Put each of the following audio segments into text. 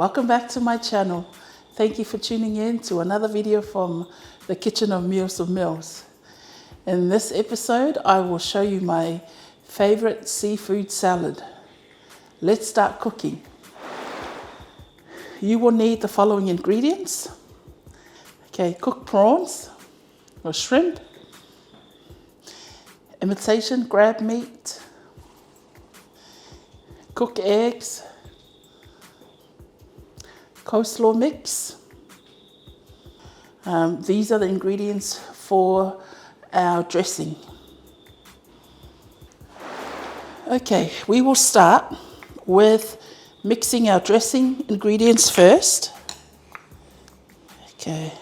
Welcome back to my channel. Thank you for tuning in to another video from the kitchen of Meals of Mills. In this episode, I will show you my favorite seafood salad. Let's start cooking. You will need the following ingredients. Okay, cooked prawns or shrimp, imitation crab meat, cooked eggs, coleslaw mix. These are the ingredients for our dressing. Okay, we will start with mixing our dressing ingredients first. Okay,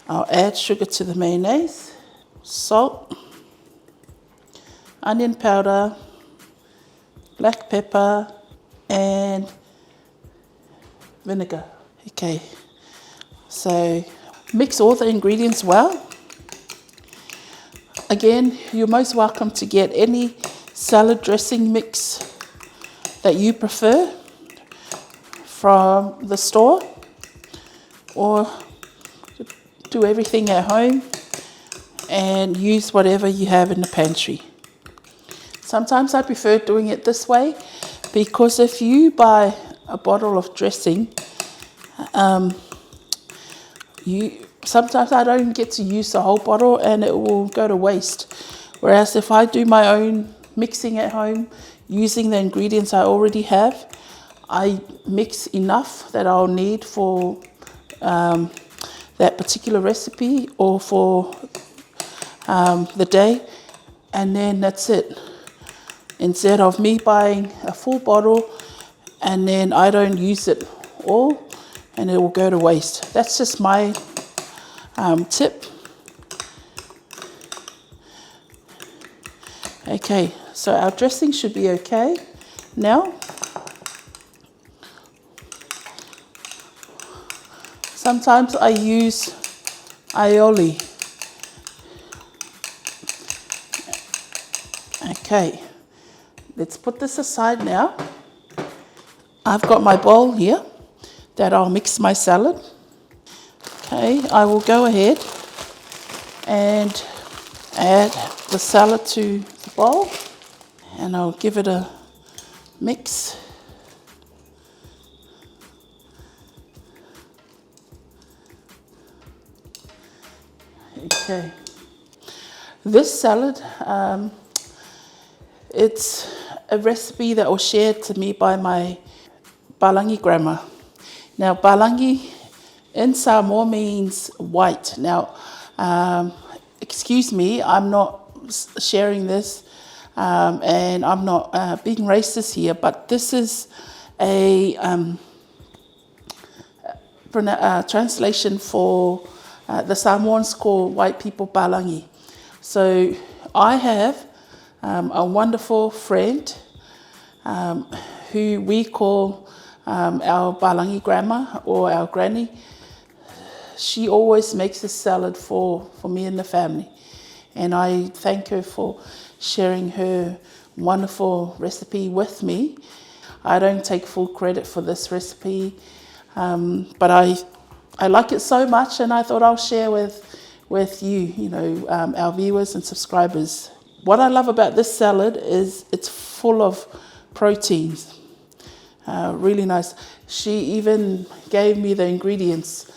I'll add sugar to the mayonnaise, salt, onion powder, black pepper, and vinegar. Okay, so mix all the ingredients well. Again, you're most welcome to get any salad dressing mix that you prefer from the store, or do everything at home and use whatever you have in the pantry. Sometimes I prefer doing it this way because if you buy a bottle of dressing, sometimes I don't get to use the whole bottle and it will go to waste. Whereas if I do my own mixing at home using the ingredients I already have, I mix enough that I'll need for that particular recipe or for the day, and then that's it. Instead of me buying a full bottle and then I don't use it all and it will go to waste. That's just my tip. Okay, so our dressing should be okay now. Sometimes I use aioli. Okay, let's put this aside now. I've got my bowl here that I'll mix my salad. Okay, I will go ahead and add the salad to the bowl and I'll give it a mix. Okay, this salad, it's a recipe that was shared to me by my Palagi grandma. Now, Palagi in Samoa means white. Now, excuse me, I'm not sharing this and I'm not being racist here, but this is a translation for the Samoans call white people Palagi. So I have a wonderful friend who we call our Palagi grandma or our granny. She always makes a salad for me and the family. And I thank her for sharing her wonderful recipe with me. I don't take full credit for this recipe, but I like it so much and I thought I'll share with you, our viewers and subscribers. What I love about this salad is it's full of proteins. Really nice. She even gave me the ingredients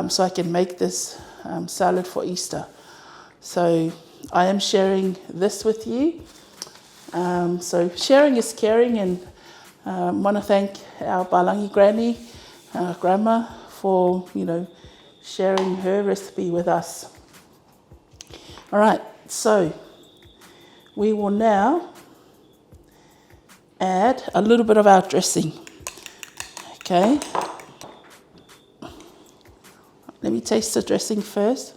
so I can make this salad for Easter. So I am sharing this with you. So sharing is caring, and I want to thank our Palagi granny, grandma, for sharing her recipe with us. All right, so we will now add a little bit of our dressing. Okay. Let me taste the dressing first.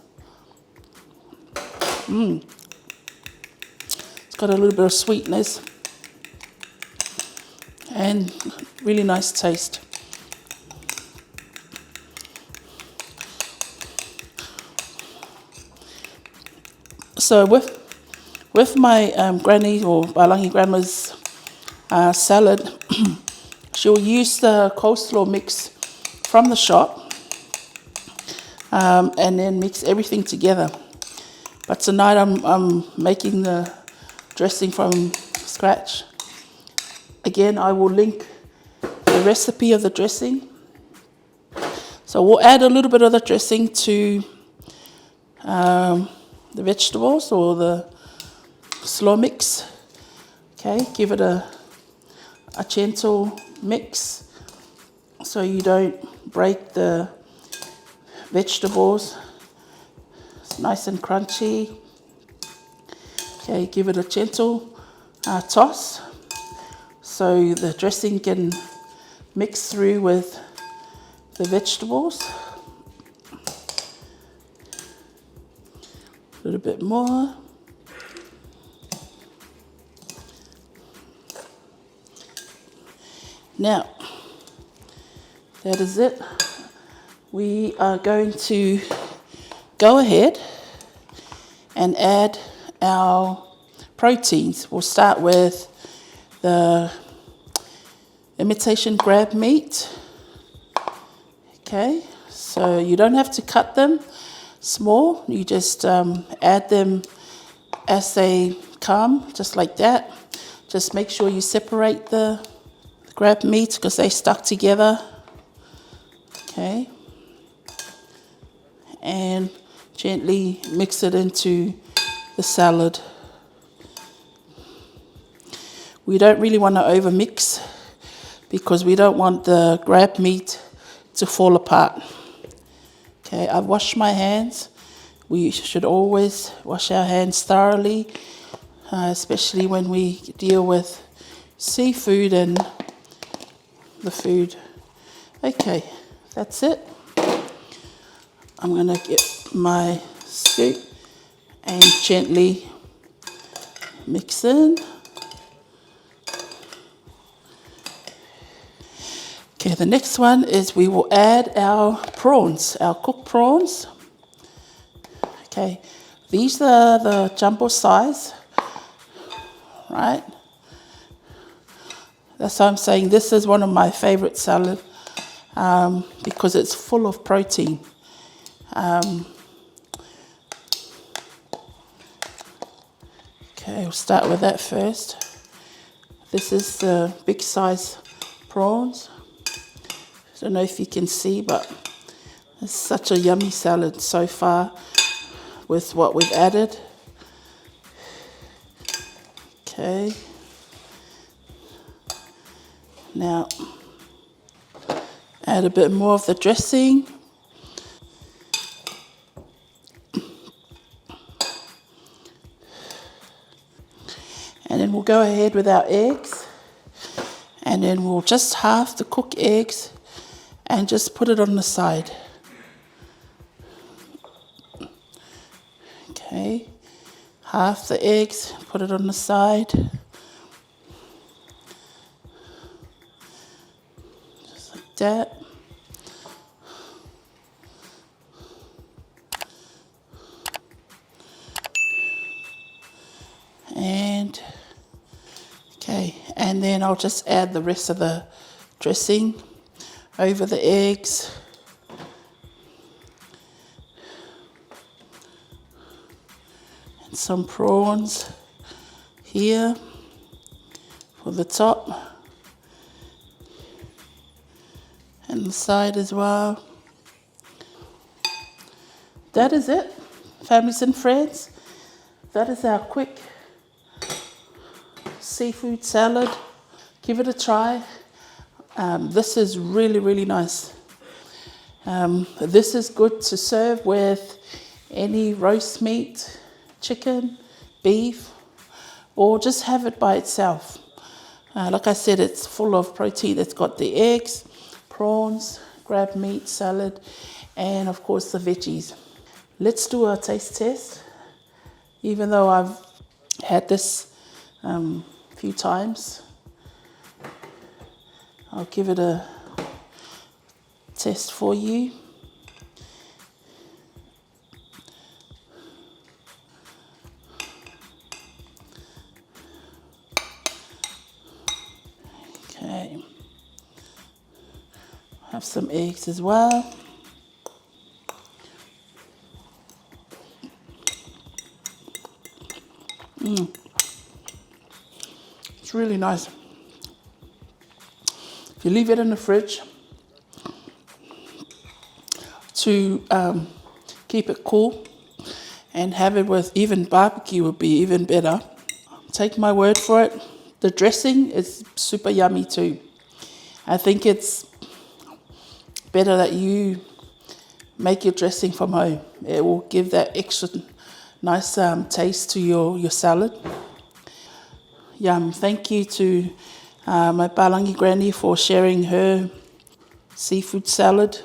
It's got a little bit of sweetness and really nice taste. So with my granny or Palagi grandma's salad, she'll use the coleslaw mix from the shop, and then mix everything together. But tonight I'm making the dressing from scratch. Again, I will link the recipe of the dressing. So we'll add a little bit of the dressing to the vegetables or the slaw mix. Okay, give it a gentle mix so you don't break the vegetables. It's nice and crunchy. Okay, give it a gentle toss so the dressing can mix through with the vegetables. A little bit more. Now, that is it. We are going to go ahead and add our proteins. We'll start with the imitation crab meat. Okay, so you don't have to cut them small. You just add them as they come, just like that. Just make sure you separate the crab meat because they stuck together. Okay, and gently mix it into the salad. We don't really want to over mix because we don't want the crab meat to fall apart. Okay, I've washed my hands. We should always wash our hands thoroughly, especially when we deal with seafood and the food. Okay, that's it. I'm going to get my scoop and gently mix in. Okay, the next one is we will add our prawns, our cooked prawns. Okay, these are the jumbo size, right? That's why I'm saying this is one of my favorite salad because it's full of protein. Okay, we'll start with that first. This is the big size prawns. I don't know if you can see, but it's such a yummy salad so far with what we've added. Okay. Now, add a bit more of the dressing. And then we'll go ahead with our eggs. And then we'll just halve the cooked eggs and just put it on the side. Okay, half the eggs, put it on the side. Just like that. And, okay, and then I'll just add the rest of the dressing over the eggs. And some prawns here for the top and the side as well. That is it, families and friends. That is our quick seafood salad. Give it a try. This is really, really nice. This is good to serve with any roast meat, chicken, beef, or just have it by itself. Like I said, it's full of protein. It's got the eggs, prawns, crab meat, salad, and of course the veggies. Let's do a taste test. Even though I've had this few times, I'll give it a test for you. Okay. Have some eggs as well. It's really nice. If you leave it in the fridge to keep it cool and have it with even barbecue would be even better. Take my word for it. The dressing is super yummy too. I think it's better that you make your dressing from home. It will give that extra nice taste to your salad. Yum. Thank you to my Palagi granny for sharing her seafood salad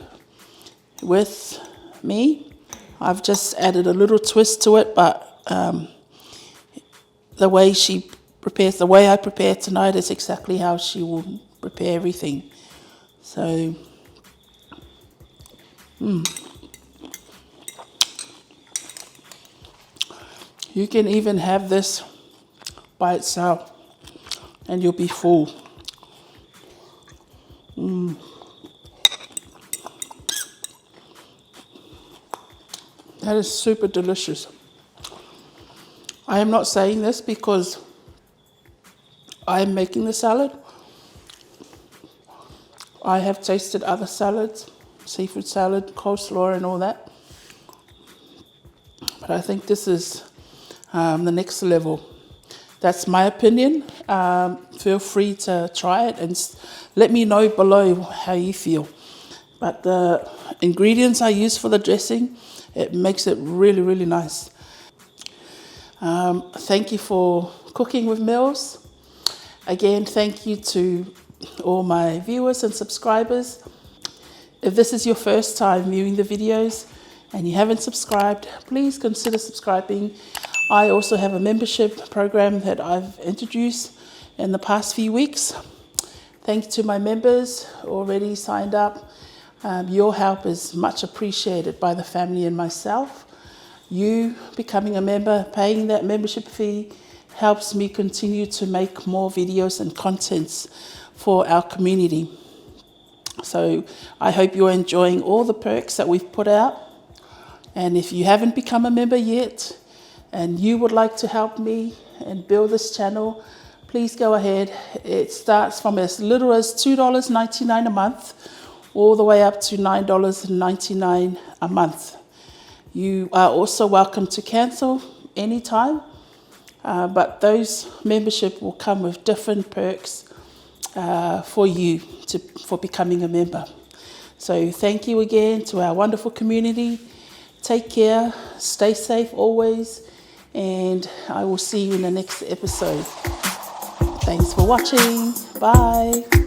with me. I've just added a little twist to it, but the way she prepares, the way I prepare tonight is exactly how she will prepare everything. So, you can even have this by itself and you'll be full. That is super delicious. I am not saying this because I am making the salad. I have tasted other salads, seafood salad, coleslaw and all that. But I think this is the next level. That's my opinion. Feel free to try it and let me know below how you feel. But the ingredients I use for the dressing, it makes it really, really nice. Thank you for cooking with Mills. Again, thank you to all my viewers and subscribers. If this is your first time viewing the videos and you haven't subscribed, please consider subscribing. I also have a membership program that I've introduced in the past few weeks. Thanks to my members already signed up. Your help is much appreciated by the family and myself. You becoming a member, paying that membership fee, helps me continue to make more videos and contents for our community. So I hope you're enjoying all the perks that we've put out. And if you haven't become a member yet and you would like to help me and build this channel, please go ahead. It starts from as little as $2.99 a month all the way up to $9.99 a month. You are also welcome to cancel anytime, but those membership will come with different perks for you for becoming a member. So thank you again to our wonderful community. Take care, stay safe always, and I will see you in the next episode. Thanks for watching. Bye.